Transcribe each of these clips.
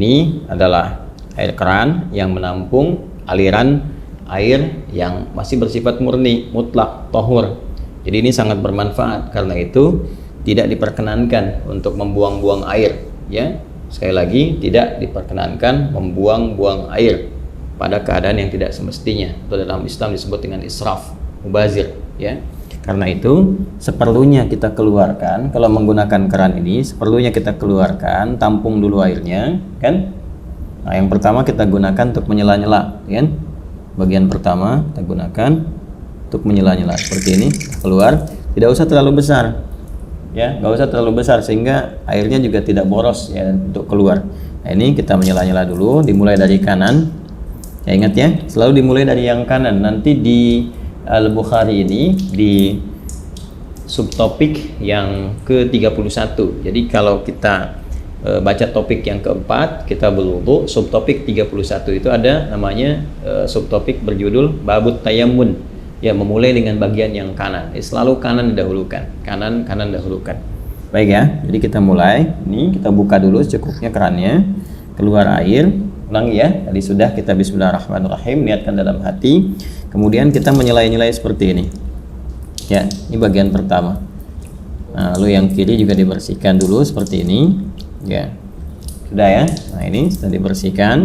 ini adalah air keran yang menampung aliran air yang masih bersifat murni, mutlak, tahur. Jadi ini sangat bermanfaat, karena itu tidak diperkenankan untuk membuang-buang air, ya. Sekali lagi, tidak diperkenankan membuang-buang air pada keadaan yang tidak semestinya. Itu dalam Islam disebut dengan israf, mubazir, ya. Karena itu seperlunya kita keluarkan, kalau menggunakan keran ini seperlunya kita keluarkan, tampung dulu airnya, kan? Nah, yang pertama kita gunakan untuk menyela-nyela, kan? Bagian pertama kita gunakan untuk menyela-nyela seperti ini, keluar, tidak usah terlalu besar, ya, nggak usah terlalu besar sehingga airnya juga tidak boros, ya, untuk keluar. Nah, ini kita menyela-nyela dulu, dimulai dari kanan, ya, ingat ya, selalu dimulai dari yang kanan. Nanti di Al-Bukhari ini di subtopik yang ke-31, jadi kalau kita baca topik yang keempat, kita berwudu, subtopik 31 itu ada namanya subtopik berjudul Babut Tayammun, ya, memulai dengan bagian yang kanan. Selalu kanan didahulukan, kanan dahulukan. Baik ya, jadi kita mulai. Ini kita buka dulu secukupnya kerannya, keluar air. Ulangi ya, tadi sudah kita bismillahirrahmanirrahim, niatkan dalam hati. Kemudian kita menyela-nyelai seperti ini. Ya, ini bagian pertama. Nah, lalu yang kiri juga dibersihkan dulu seperti ini. Ya, sudah ya. Nah, ini sudah dibersihkan.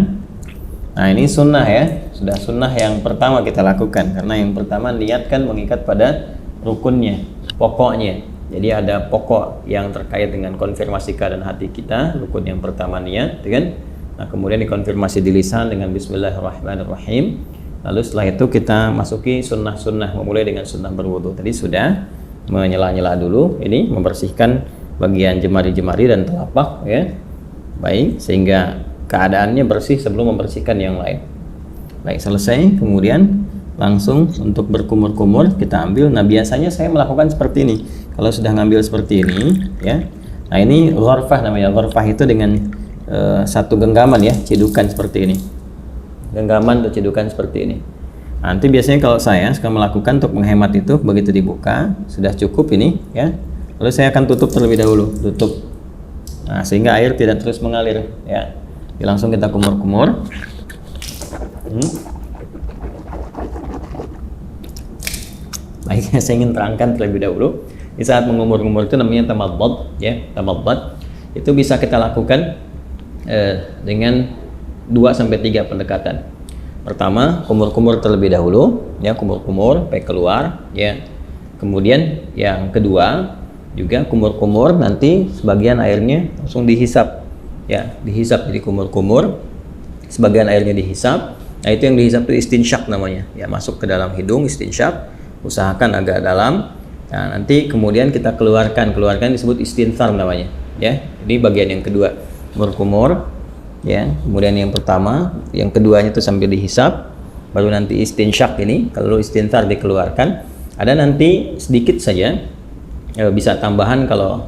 Nah, ini sunnah ya, sudah sunnah yang pertama kita lakukan, karena yang pertama niatkan mengikat pada rukunnya, pokoknya. Jadi ada pokok yang terkait dengan konfirmasi keadaan hati kita. Rukun yang pertama niat, kan? Nah, kemudian dikonfirmasi di lisan dengan bismillahirrahmanirrahim. Lalu setelah itu kita masuki sunnah-sunnah, memulai dengan sunnah berwudu. Tadi sudah menyela-nyela dulu, ini membersihkan bagian jemari-jemari dan telapak, ya. Baik, sehingga keadaannya bersih sebelum membersihkan yang lain. Baik, selesai. Kemudian langsung untuk berkumur-kumur kita ambil. Nah, biasanya saya melakukan seperti ini. Kalau sudah ngambil seperti ini, ya. Nah, ini ghurfah namanya. Ghurfah itu dengan satu genggaman, ya, cidukan seperti ini. Genggaman atau cidukan seperti ini. Nanti biasanya kalau saya suka melakukan untuk menghemat itu, begitu dibuka sudah cukup ini, ya. Lalu saya akan tutup terlebih dahulu, tutup. Nah, sehingga air tidak terus mengalir, ya. Jadi langsung kita kumur-kumur. Baik, saya ingin terangkan terlebih dahulu. Di saat mengumur-kumur itu namanya tamadad, ya, tamadad. Itu bisa kita lakukan dengan 2-3 pendekatan. Pertama, kumur-kumur terlebih dahulu, ya, kumur-kumur sampai keluar, ya. Kemudian yang kedua juga kumur-kumur, nanti sebagian airnya langsung dihisap, ya, dihisap. Jadi kumur-kumur, sebagian airnya dihisap. Nah, itu yang dihisap itu istinsyak namanya, ya, masuk ke dalam hidung, istinsyak, usahakan agak dalam. Nah, nanti kemudian kita keluarkan disebut istinthar namanya, ya. Ini bagian yang kedua, kumur-kumur, ya. Kemudian yang pertama, yang keduanya itu sambil dihisap, baru nanti istinsyak ini, kalau istinthar dikeluarkan. Ada nanti sedikit saja, bisa tambahan kalau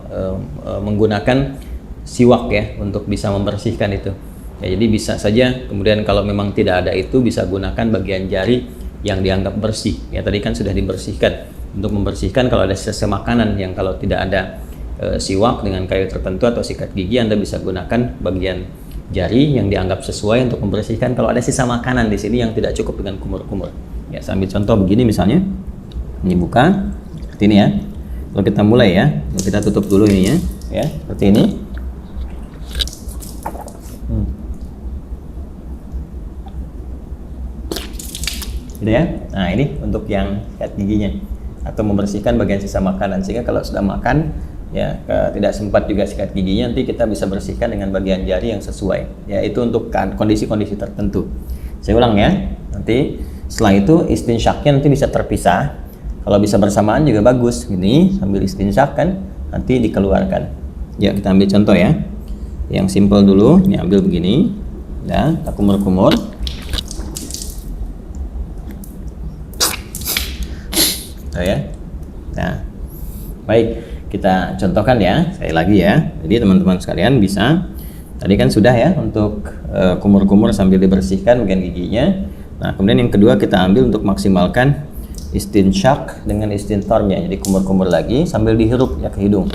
menggunakan siwak, ya, untuk bisa membersihkan itu, ya. Jadi bisa saja kemudian kalau memang tidak ada itu bisa gunakan bagian jari yang dianggap bersih, ya. Tadi kan sudah dibersihkan. Untuk membersihkan kalau ada sisa makanan yang kalau tidak ada siwak dengan kayu tertentu atau sikat gigi, Anda bisa gunakan bagian jari yang dianggap sesuai untuk membersihkan kalau ada sisa makanan di sini yang tidak cukup dengan kumur-kumur, ya. Saya ambil contoh begini misalnya, ini buka seperti ini, ya. Lalu kita mulai, ya. Lalu kita tutup dulu ini, ya, seperti ini. Gitu, ya. Nah, ini untuk yang sikat giginya atau membersihkan bagian sisa makanan, sehingga kalau sudah makan, ya, tidak sempat juga sikat giginya, nanti kita bisa bersihkan dengan bagian jari yang sesuai, ya. Itu untuk kondisi-kondisi tertentu. Saya ulang, ya. Nanti setelah itu istinsyaknya nanti bisa terpisah. Kalau bisa bersamaan juga bagus. Ini sambil istinsyak, kan, nanti dikeluarkan. Ya, kita ambil contoh, ya. Yang simple dulu. Ini ambil begini, ya, kita kumur-kumur. Oh, ya. Nah, baik, kita contohkan, ya, sekali lagi, ya. Jadi teman-teman sekalian bisa, tadi kan sudah, ya, untuk kumur-kumur sambil dibersihkan bagian giginya. Nah, kemudian yang kedua kita ambil untuk maksimalkan istinsyak dengan istintarnya. Jadi kumur-kumur lagi sambil dihirup, ya, ke hidung.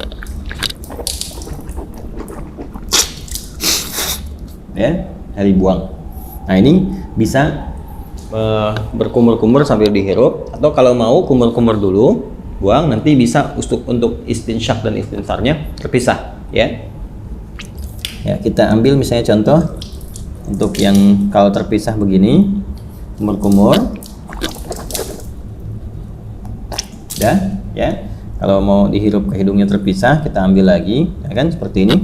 ya, dibuang. Nah ini bisa berkumur-kumur sambil dihirup, atau kalau mau kumur-kumur dulu, buang, nanti bisa untuk istinsyak dan istinsarnya terpisah, ya. Ya, kita ambil misalnya contoh untuk yang kalau terpisah begini, kumur-kumur, udah, ya. Kalau mau dihirup ke hidungnya terpisah, kita ambil lagi, ya kan, seperti ini.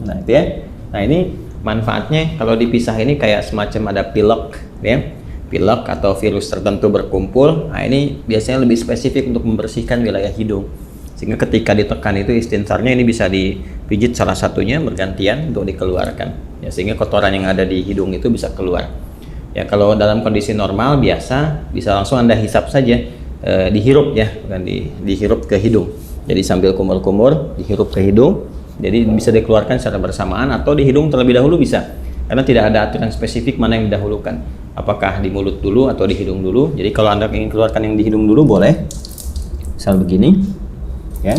Nah itu ya. Nah ini manfaatnya kalau dipisah ini kayak semacam ada pilek, ya, pilek atau virus tertentu berkumpul. Nah ini biasanya lebih spesifik untuk membersihkan wilayah hidung, sehingga ketika ditekan itu istinsarnya ini bisa dipijit salah satunya bergantian untuk dikeluarkan, ya, sehingga kotoran yang ada di hidung itu bisa keluar. Ya kalau dalam kondisi normal biasa bisa langsung Anda hisap saja, dihirup ya, bukan dihirup ke hidung. Jadi sambil kumur-kumur dihirup ke hidung. Jadi bisa dikeluarkan secara bersamaan atau di hidung terlebih dahulu bisa, karena tidak ada aturan spesifik mana yang didahulukan, apakah di mulut dulu atau di hidung dulu. Jadi kalau Anda ingin keluarkan yang di hidung dulu boleh, misal begini, ya.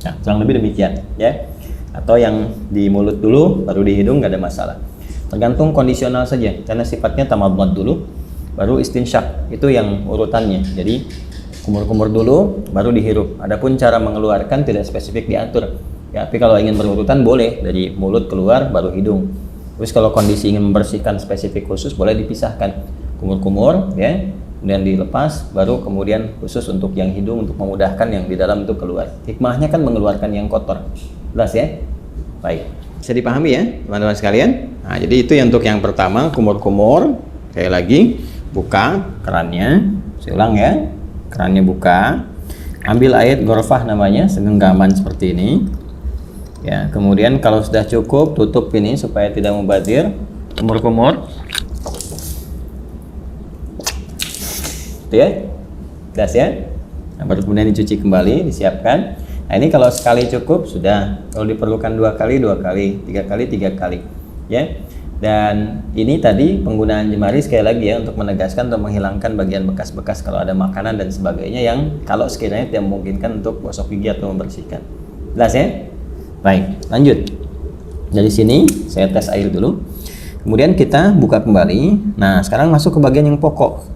Nah, kurang lebih demikian, ya. Atau yang di mulut dulu, baru di hidung, nggak ada masalah. Tergantung kondisional saja, karena sifatnya tamadmad dulu, baru istinsyak, itu yang urutannya. Jadi kumur-kumur dulu, baru dihirup. Adapun cara mengeluarkan tidak spesifik diatur. Ya, tapi kalau ingin berurutan boleh dari mulut keluar, baru hidung. Terus kalau kondisi ingin membersihkan spesifik khusus, boleh dipisahkan. Kumur-kumur, ya, kemudian dilepas, baru kemudian khusus untuk yang hidung untuk memudahkan yang di dalam itu keluar. Hikmahnya kan mengeluarkan yang kotor. Jelas ya? Baik. Bisa dipahami ya, teman-teman sekalian? Nah, jadi itu untuk yang pertama, kumur-kumur. Sekali lagi, buka kerannya. Saya ulang ya. Kerannya buka, ambil air ghorfah namanya, segenggaman seperti ini, ya. Kemudian kalau sudah cukup, tutup ini supaya tidak mubadir, kumur-kumur, itu ya, das ya. Nah, baru kemudian dicuci kembali, disiapkan. Nah ini kalau sekali cukup sudah, kalau diperlukan 2 kali 2 kali, 3 kali 3 kali, ya. Dan ini tadi penggunaan jemari sekali lagi ya, untuk menegaskan atau menghilangkan bagian bekas-bekas kalau ada makanan dan sebagainya yang kalau sekiranya tidak memungkinkan untuk gosok gigi atau membersihkan. Jelas ya? Baik, lanjut. Dari sini saya tes air dulu. Kemudian kita buka kembali. Nah, sekarang masuk ke bagian yang pokok.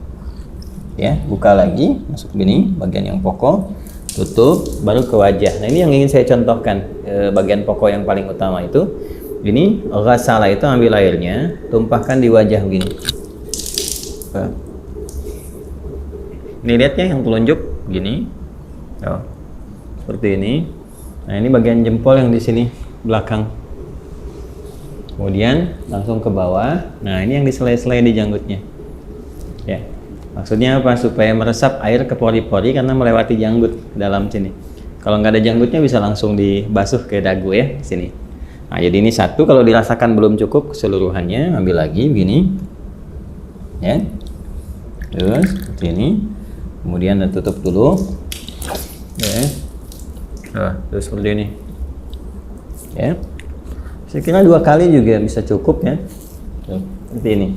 Ya, buka lagi, masuk gini, bagian yang pokok. Tutup, baru ke wajah. Nah, ini yang ingin saya contohkan, bagian pokok yang paling utama itu. Ini ghasala itu ambil airnya, tumpahkan di wajah begini. Ini lihat ya yang telunjuk gini. Oh, seperti ini. Nah, ini bagian jempol yang di sini belakang. Kemudian langsung ke bawah. Nah, ini yang diselai-selai di janggutnya. Ya. Maksudnya apa? Supaya meresap air ke pori-pori karena melewati janggut dalam sini. Kalau nggak ada janggutnya bisa langsung dibasuh ke dagu ya, sini. Nah, jadi ini satu, kalau dirasakan belum cukup keseluruhannya, ambil lagi begini, ya, terus seperti ini, kemudian tutup dulu, ya, terus seperti ini, ya, saya kira 2 kali juga bisa cukup ya, seperti ini,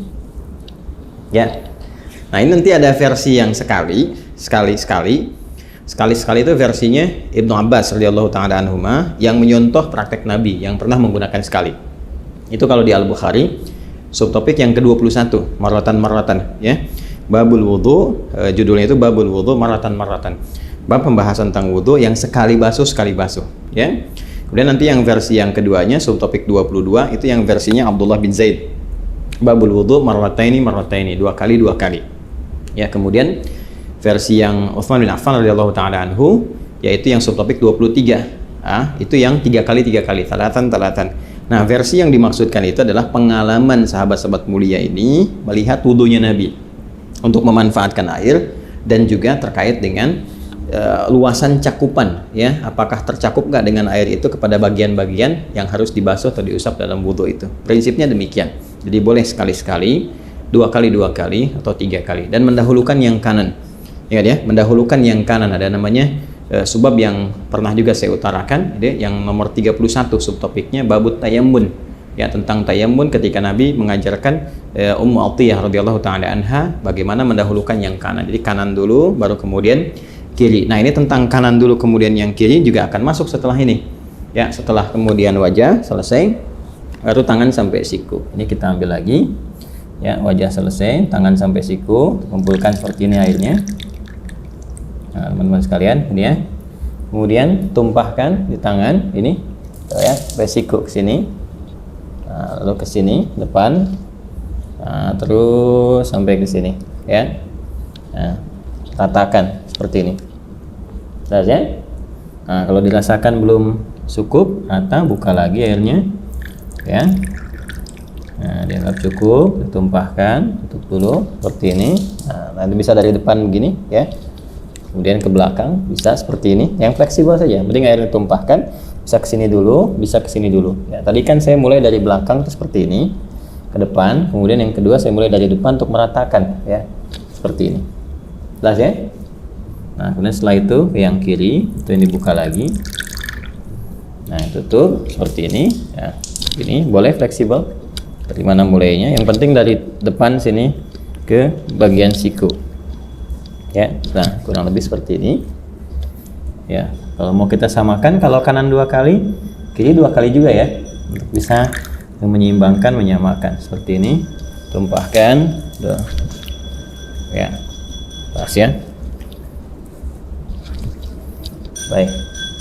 ya. Nah ini nanti ada versi yang sekali itu versinya Ibnu Abbas radhiyallahu taala anhuma yang menyontoh praktek Nabi yang pernah menggunakan sekali. Itu kalau di Al-Bukhari, subtopik yang ke-21, marratan ya. Babul wudu, judulnya itu Babul wudu marratan. Bab pembahasan tentang wudu yang sekali basuh ya. Kemudian nanti yang versi yang keduanya, subtopik 22, itu yang versinya Abdullah bin Zaid. Babul wudu marrataini, 2 kali. Ya, kemudian versi yang Utsman bin Affan radhiyallahu taala anhu, yaitu yang subtopik 23. Itu yang 3 kali, talatan. Nah, versi yang dimaksudkan itu adalah pengalaman sahabat-sahabat mulia ini melihat wudunya Nabi untuk memanfaatkan air, dan juga terkait dengan luasan cakupan ya, apakah tercakup nggak dengan air itu kepada bagian-bagian yang harus dibasuh atau diusap dalam wudu itu. Prinsipnya demikian. Jadi boleh sekali-sekali, 2 kali, atau 3 kali, dan mendahulukan yang kanan. Ya, mendahulukan yang kanan. Ada namanya sebab yang pernah juga saya utarakan, yang nomor 31 subtopiknya babut tayammun, ya, tentang tayammun ketika Nabi mengajarkan Ummu Atiyah radhiyallahu taala anha bagaimana mendahulukan yang kanan. Jadi kanan dulu, baru kemudian kiri. Nah, ini tentang kanan dulu, kemudian yang kiri juga akan masuk setelah ini. Ya, setelah kemudian wajah selesai, baru tangan sampai siku. Ini kita ambil lagi. Ya, wajah selesai, tangan sampai siku, kumpulkan seperti ini airnya. Nah, teman-teman sekalian, ini ya. Kemudian tumpahkan di tangan ini, ya, sampai siku ke sini. Nah, lalu ke sini depan. Nah, terus sampai ke sini, ya. Nah, ratakan seperti ini. Jelas ya? Nah, kalau dirasakan belum cukup, rata, buka lagi airnya, ya. Nah, dianggap cukup, ditumpahkan, tutup dulu seperti ini. Nah, nanti bisa dari depan begini, ya. Kemudian ke belakang bisa seperti ini, yang fleksibel saja. Penting air ditumpahkan, bisa ke sini dulu, bisa ke sini dulu. Ya, tadi kan saya mulai dari belakang itu seperti ini, ke depan. Kemudian yang kedua saya mulai dari depan untuk meratakan, ya, seperti ini. Jelas ya? Nah, kemudian setelah itu ke yang kiri, itu yang dibuka lagi. Nah, tutup seperti ini, ya. Ini boleh fleksibel. Dari mana mulainya? Yang penting dari depan sini ke bagian siku. Ya, nah kurang lebih seperti ini. Ya, kalau mau kita samakan, kalau kanan 2 kali, kiri 2 kali juga ya, untuk bisa menyeimbangkan, menyamakan seperti ini. Tumpahkan, ya, pas ya. Baik.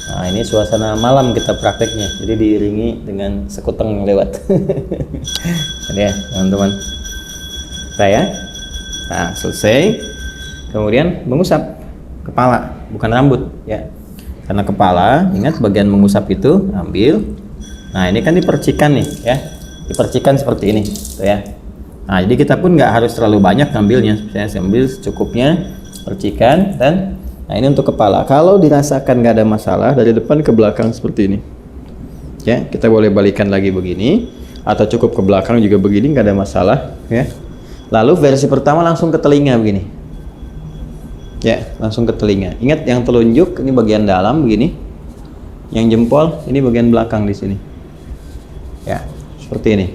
Nah, ini suasana malam kita prakteknya, jadi diiringi dengan sekuteng yang lewat. Jadi ya, teman-teman. Saya, nah selesai. Kemudian mengusap kepala, bukan rambut, ya. Karena kepala, ingat bagian mengusap itu ambil. Nah, ini kan dipercikan nih, ya. Dipercikan seperti ini, tuh ya. Nah, jadi kita pun nggak harus terlalu banyak ngambilnya. Saya ambil secukupnya, percikan, dan nah ini untuk kepala. Kalau dirasakan nggak ada masalah, dari depan ke belakang seperti ini. Ya, kita boleh balikan lagi begini, atau cukup ke belakang juga begini, nggak ada masalah, ya. Lalu versi pertama langsung ke telinga begini. Ya, langsung ke telinga. Ingat yang telunjuk ini bagian dalam begini. Yang jempol ini bagian belakang di sini. Ya, seperti ini.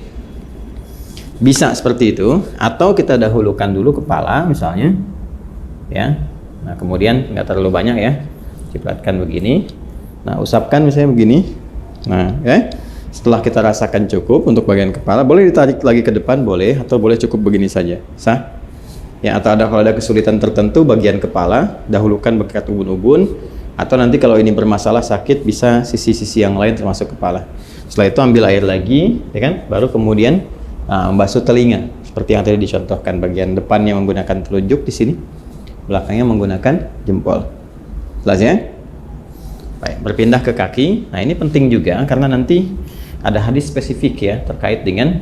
Bisa seperti itu, atau kita dahulukan dulu kepala misalnya. Ya. Nah, kemudian nggak terlalu banyak ya. Cipratkan begini. Nah, usapkan misalnya begini. Nah, ya. Setelah kita rasakan cukup untuk bagian kepala, boleh ditarik lagi ke depan, boleh, atau boleh cukup begini saja. Sah? Ya, atau kalau ada kesulitan tertentu bagian kepala, dahulukan bekat ubun-ubun, atau nanti kalau ini bermasalah sakit bisa sisi-sisi yang lain termasuk kepala. Setelah itu ambil air lagi, ya kan? Baru kemudian membasuh telinga seperti yang tadi dicontohkan, bagian depannya menggunakan telunjuk di sini, belakangnya menggunakan jempol. Jelas ya? Baik, berpindah ke kaki. Nah, ini penting juga karena nanti ada hadis spesifik ya terkait dengan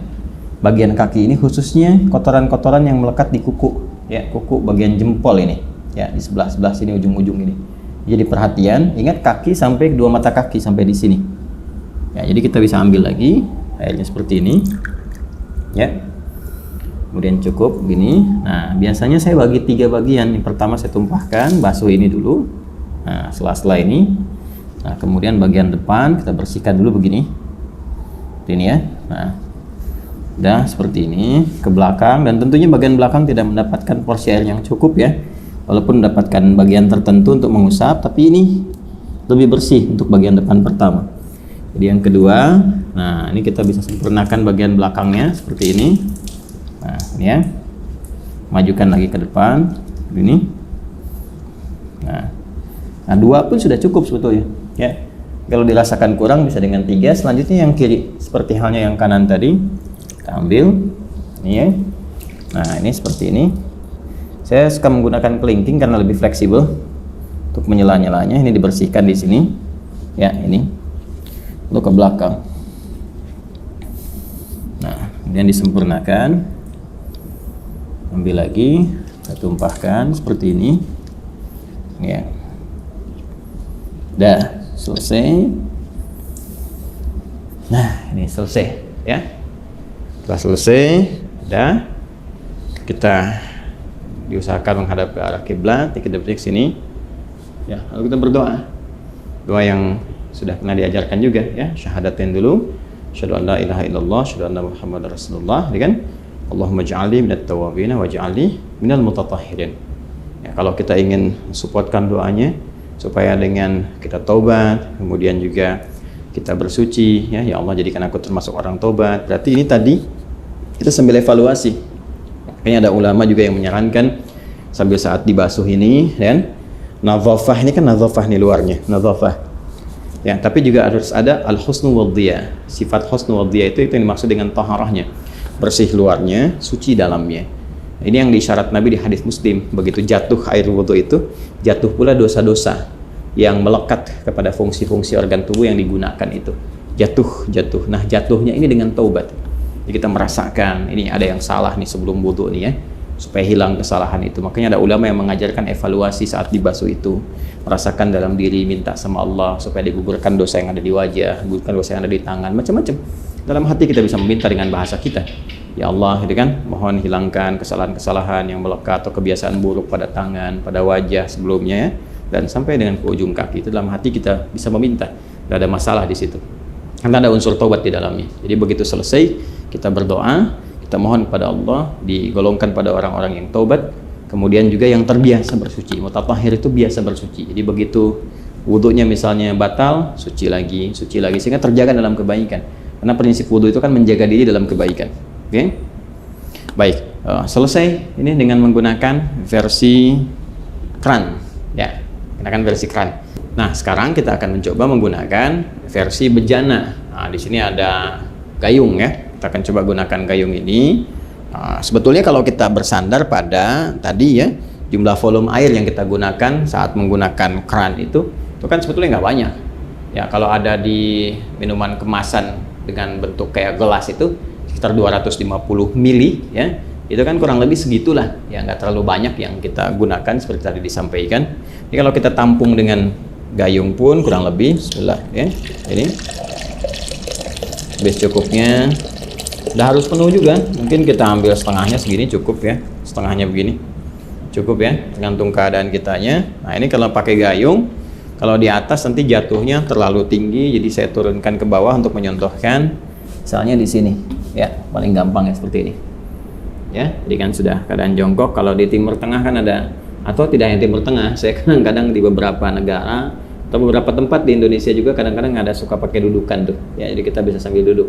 bagian kaki ini, khususnya kotoran-kotoran yang melekat di kuku, ya, kuku bagian jempol ini, ya, di sebelah sini, ujung-ujung ini. Jadi perhatian, ingat kaki sampai kedua mata kaki sampai di sini. Ya, jadi kita bisa ambil lagi airnya seperti ini, ya. Kemudian cukup gini. Nah, biasanya saya bagi 3 bagian. Yang pertama saya tumpahkan, basuh ini dulu. Nah, setelah ini, nah kemudian bagian depan kita bersihkan dulu begini. Ini ya. Nah, udah seperti ini ke belakang, dan tentunya bagian belakang tidak mendapatkan porsi air yang cukup ya, walaupun mendapatkan bagian tertentu untuk mengusap, tapi ini lebih bersih untuk bagian depan pertama. Jadi yang kedua, nah ini kita bisa sempurnakan bagian belakangnya seperti ini. Nah ini ya, majukan lagi ke depan ini. Nah 2 pun sudah cukup sebetulnya ya. Kalau dirasakan kurang bisa dengan 3. Selanjutnya yang kiri, seperti halnya yang kanan tadi. Kita ambil ini ya. Nah, ini seperti ini. Saya suka menggunakan kelingking karena lebih fleksibel untuk menyela-nyelanya. Ini dibersihkan di sini. Ya, ini. Lalu ke belakang. Nah, kemudian disempurnakan. Ambil lagi, kita tumpahkan seperti ini. Ya. Dah, selesai. Nah, ini selesai ya. Setelah selesai, udah, kita diusahakan menghadap ke arah kiblat, 3 detik sini. Ya, lalu kita berdoa. Doa yang sudah pernah diajarkan juga ya, syahadatain dulu. Asyhadu an la ilaha illallah, asyhadu anna Muhammadar Rasulullah, ya kan? Allahumma ij'alni minat tawwabin waj'alni minal mutatahhirin. Ya, kalau kita ingin supportkan doanya supaya dengan kita taubat, kemudian juga kita bersuci, ya Allah jadikan aku termasuk orang taubat. Berarti ini tadi kita sambil evaluasi. Makanya ada ulama juga yang menyarankan sambil saat dibasuh ini, dan nadhafah ini kan nadhafah nih luarnya, nadhafah. Ya, tapi juga harus ada al-husnu wadhiya. Sifat husnu wadhiya itu yang dimaksud dengan taharahnya. Bersih luarnya, suci dalamnya. Ini yang diisyarat Nabi di hadis Muslim. Begitu jatuh air wudhu itu, jatuh pula dosa-dosa yang melekat kepada fungsi-fungsi organ tubuh yang digunakan itu. Jatuh. Nah, jatuhnya ini dengan taubat. Jadi kita merasakan ini ada yang salah nih sebelum wudhu nih ya, supaya hilang kesalahan itu. Makanya ada ulama yang mengajarkan evaluasi saat dibasuh itu. Merasakan dalam diri, minta sama Allah supaya digugurkan dosa yang ada di wajah, gugurkan dosa yang ada di tangan, macam-macam. Dalam hati kita bisa meminta dengan bahasa kita. Ya Allah, gitu kan, mohon hilangkan kesalahan-kesalahan yang melekat atau kebiasaan buruk pada tangan, pada wajah sebelumnya ya. Dan sampai dengan ke ujung kaki itu dalam hati kita bisa meminta, tidak ada masalah di situ karena ada unsur taubat di dalamnya. Jadi begitu selesai kita berdoa, kita mohon kepada Allah, digolongkan pada orang-orang yang taubat, kemudian juga yang terbiasa bersuci. Mutatahhir itu biasa bersuci. Jadi begitu wudunya misalnya batal, suci lagi sehingga terjaga dalam kebaikan. Karena prinsip wudu itu kan menjaga diri dalam kebaikan. Oke? Baik, selesai ini dengan menggunakan versi kran ya. Gunakan versi kran. Nah, sekarang kita akan mencoba menggunakan versi bejana. Nah, di sini ada gayung ya. Kita akan coba gunakan gayung ini. Sebetulnya kalau kita bersandar pada tadi ya, jumlah volume air yang kita gunakan saat menggunakan kran itu kan sebetulnya nggak banyak. Ya, kalau ada di minuman kemasan dengan bentuk kayak gelas itu sekitar 250 mili ya. Itu kan kurang lebih segitulah, ya nggak terlalu banyak yang kita gunakan seperti tadi disampaikan. Jadi kalau kita tampung dengan gayung pun kurang lebih, bismillah ya, ini habis cukupnya, udah harus penuh juga, mungkin kita ambil setengahnya segini cukup ya, setengahnya begini cukup ya, tergantung keadaan kitanya. Nah ini kalau pakai gayung, kalau di atas nanti jatuhnya terlalu tinggi, jadi saya turunkan ke bawah untuk menyontohkan, misalnya di sini ya, paling gampang ya seperti ini. Ya, jadi kan sudah keadaan jongkok. Kalau di Timur Tengah kan ada, atau tidak yang Timur Tengah, saya kadang-kadang di beberapa negara atau beberapa tempat di Indonesia juga kadang-kadang ada suka pakai dudukan tuh ya, jadi kita bisa sambil duduk.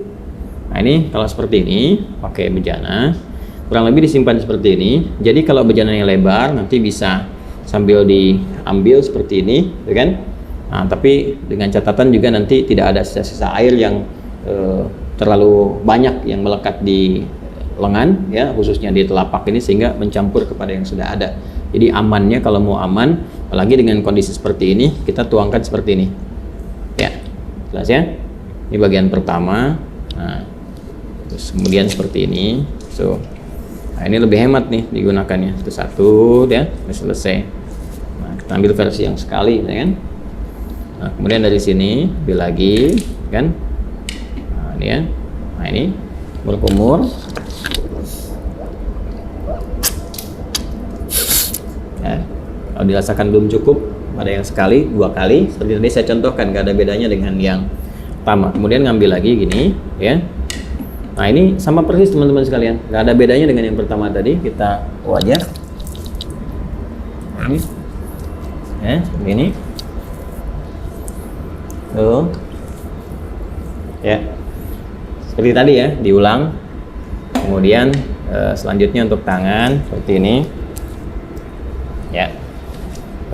Nah ini kalau seperti ini pakai bejana kurang lebih disimpan seperti ini. Jadi kalau bejananya lebar nanti bisa sambil diambil seperti ini ya kan. Nah, tapi dengan catatan juga nanti tidak ada sisa-sisa air yang terlalu banyak yang melekat di lengan ya, khususnya di telapak ini, sehingga mencampur kepada yang sudah ada. Jadi amannya kalau mau aman, apalagi dengan kondisi seperti ini, kita tuangkan seperti ini ya, jelas ya. Ini bagian pertama. Nah, terus kemudian seperti ini. Nah ini lebih hemat nih digunakannya, satu ya, sudah selesai. Nah, kita ambil versi yang sekali ya kan. Nah, kemudian dari sini ambil lagi kan. Nah ini ya, nah ini berkumur. Ya, kalau dirasakan belum cukup, ada yang sekali, dua kali, seperti tadi saya contohkan, gak ada bedanya dengan yang pertama. Kemudian ngambil lagi gini, ya. Nah ini sama persis teman-teman sekalian, gak ada bedanya dengan yang pertama tadi. Kita wajah, ini, ya, begini, tuh, ya, seperti tadi ya, diulang. Kemudian selanjutnya untuk tangan seperti ini. Ya,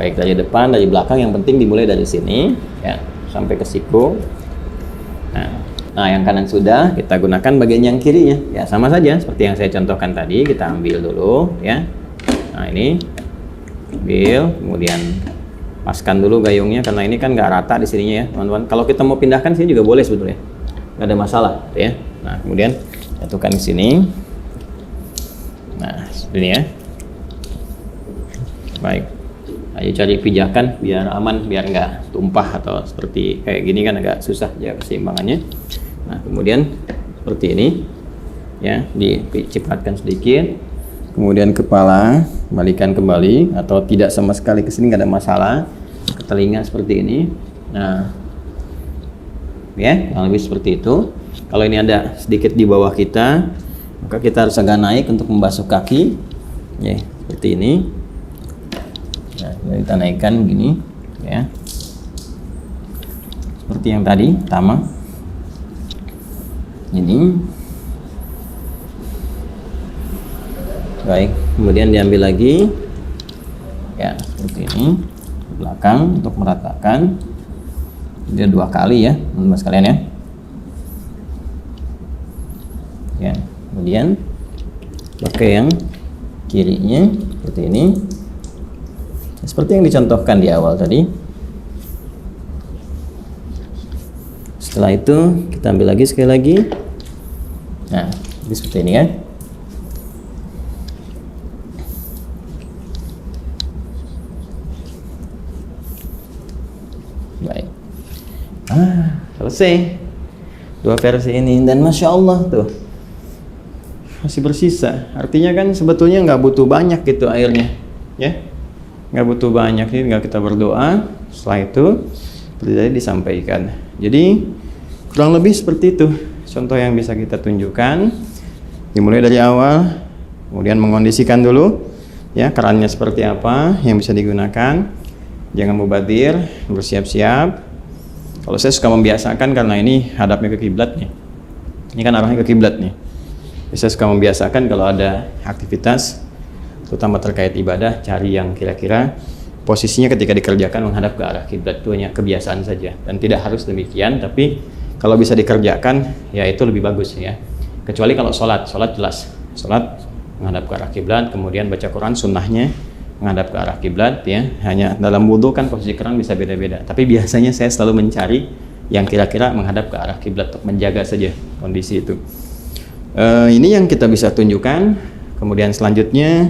baik dari depan, dari belakang, yang penting dimulai dari sini ya sampai ke siku. Nah yang kanan sudah, kita gunakan bagian yang kirinya ya, sama saja seperti yang saya contohkan tadi. Kita ambil dulu ya. Nah ini ambil, kemudian paskan dulu gayungnya karena ini kan nggak rata di sininya ya teman-teman. Kalau kita mau pindahkan sini juga boleh sebetulnya, nggak ada masalah ya. Nah kemudian jatuhkan di sini. Nah seperti ini ya. Baik, ayo cari pijakan biar aman, biar nggak tumpah atau seperti kayak gini kan agak susah ya keseimbangannya. Nah kemudian seperti ini ya, dicipratkan sedikit, kemudian kepala balikan kembali atau tidak sama sekali ke sini, nggak ada masalah, ke telinga seperti ini. Nah ya kurang lebih seperti itu. Kalau ini ada sedikit di bawah kita, maka kita harus agak naik untuk membasuh kaki ya, seperti ini. kita naikkan gini ya, seperti yang tadi pertama ini. Baik, kemudian diambil lagi ya seperti ini ke belakang untuk meratakan. Dia 2 kali ya teman-teman sekalian ya. Ya, kemudian pakai yang kirinya seperti ini, seperti yang dicontohkan di awal tadi. Setelah itu kita ambil lagi sekali lagi. Nah, jadi seperti ini kan. Baik. Selesai 2 versi ini, dan masya Allah tuh masih bersisa. Artinya kan sebetulnya nggak butuh banyak gitu airnya, ya, nggak butuh banyak. Ini tinggal kita berdoa. Setelah itu seperti tadi disampaikan. Jadi kurang lebih seperti itu contoh yang bisa kita tunjukkan. Dimulai dari awal, kemudian mengondisikan dulu ya kerannya seperti apa yang bisa digunakan. Jangan mubadir, bersiap-siap. Kalau saya suka membiasakan karena ini hadapnya ke kiblat nih. Ini kan arahnya ke kiblat nih. Saya suka membiasakan kalau ada aktivitas terutama terkait ibadah, cari yang kira-kira posisinya ketika dikerjakan menghadap ke arah kiblat. Itu hanya kebiasaan saja dan tidak harus demikian, tapi kalau bisa dikerjakan ya itu lebih bagus ya. Kecuali kalau sholat jelas. Sholat menghadap ke arah kiblat, kemudian baca Quran sunnahnya menghadap ke arah kiblat ya. Hanya dalam wudhu kan posisi keran bisa beda-beda. Tapi biasanya saya selalu mencari yang kira-kira menghadap ke arah kiblat untuk menjaga saja kondisi itu. Ini yang kita bisa tunjukkan. Kemudian selanjutnya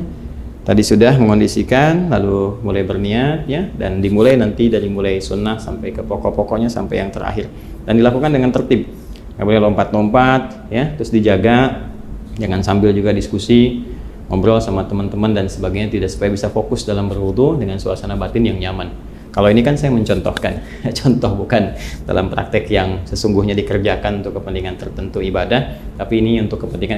tadi sudah mengondisikan, lalu mulai berniat ya, dan dimulai nanti dari mulai sunnah sampai ke pokok-pokoknya sampai yang terakhir, dan dilakukan dengan tertib. Nggak boleh lompat-lompat ya, terus dijaga, jangan sambil juga diskusi, ngobrol sama teman-teman dan sebagainya, tidak, supaya bisa fokus dalam berwudu dengan suasana batin yang nyaman. Kalau ini kan saya mencontohkan, contoh bukan dalam praktek yang sesungguhnya dikerjakan untuk kepentingan tertentu ibadah, tapi ini untuk kepentingan